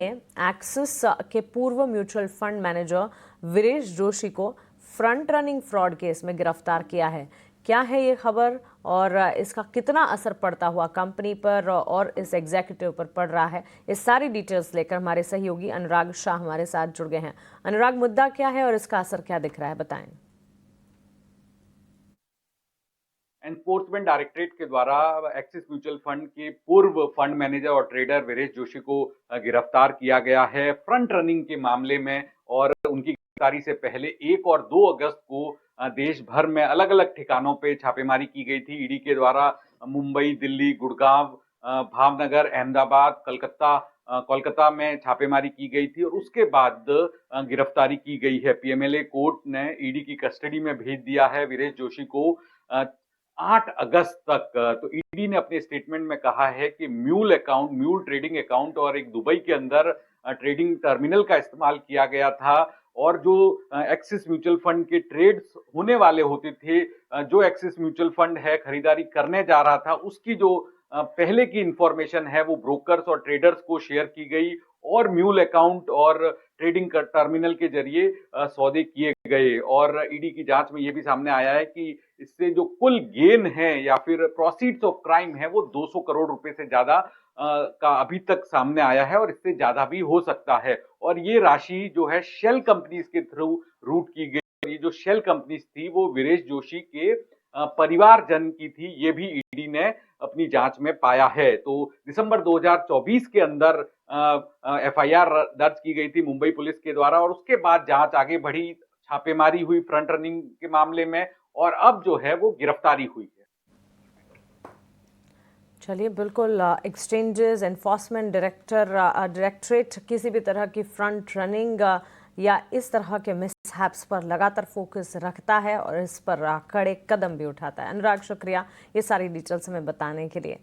Axis के पूर्व mutual fund manager Viresh Joshi को फ्रंट रनिंग फ्रॉड केस में गिरफ्तार किया है। क्या है ये खबर और इसका कितना असर पड़ता हुआ कंपनी पर और इस एग्जीक्यूटिव पर पड़ रहा है, ये सारी डिटेल्स लेकर हमारे सहयोगी अनुराग शाह हमारे साथ जुड़ गए हैं। अनुराग, मुद्दा क्या है और इसका असर क्या दिख रहा है, बताएं। एनफोर्समेंट डायरेक्टरेट के द्वारा एक्सिस म्यूचुअल फंड के पूर्व फंड मैनेजर और ट्रेडर वीरेश जोशी को गिरफ्तार किया गया है फ्रंट रनिंग के मामले में। और उनकी गिरफ्तारी से पहले 1 और 2 अगस्त को देश भर में अलग अलग ठिकानों पे छापेमारी की गई थी ईडी के द्वारा। मुंबई, दिल्ली, गुड़गांव, भावनगर, अहमदाबाद, कोलकाता में छापेमारी की गई थी और उसके बाद गिरफ्तारी की गई है। पीएमएलए कोर्ट ने ईडी की कस्टडी में भेज दिया है वीरेश जोशी को 8 अगस्त तक। तो ईडी ने अपने स्टेटमेंट में कहा है कि म्यूल ट्रेडिंग अकाउंट और एक दुबई के अंदर ट्रेडिंग टर्मिनल का इस्तेमाल किया गया था। और जो एक्सिस म्यूचुअल फंड के ट्रेड्स होने वाले होते थे, जो एक्सिस म्यूचुअल फंड है खरीदारी करने जा रहा था, उसकी जो पहले की इंफॉर्मेशन है वो ब्रोकर्स और ट्रेडर्स को शेयर की गई और म्यूल अकाउंट और ट्रेडिंग टर्मिनल के जरिए सौदे किए गए। और ईडी की जांच में यह भी सामने आया है कि इससे जो कुल गेन है या फिर प्रोसीड्स ऑफ क्राइम है वो 200 करोड़ रुपए से ज्यादा का अभी तक सामने आया है और इससे ज्यादा भी हो सकता है। और ये राशि जो है शेल कंपनीज के थ्रू रूट की गई। ये जो शेल कंपनीज थी वो वीरेश जोशी के परिवारजन की थी, ये भी ईडी ने अपनी जांच में पाया है। तो दिसंबर 2024 के अंदर एफआईआर दर्ज की गई थी मुंबई पुलिस के द्वारा और उसके बाद जांच आगे बढ़ी, छापेमारी हुई फ्रंट रनिंग के मामले में और अब जो है वो गिरफ्तारी हुई है। चलिए, बिल्कुल, एक्सचेंजेस एनफोर्समेंट डायरेक्टरेट किसी भी तरह की फ्रंट रनिंग या इस तरह के मिसहैप्स पर लगातार फोकस रखता है और इस पर कड़े कदम भी उठाता है। अनुराग, शुक्रिया ये सारी डिटेल्स हमें बताने के लिए।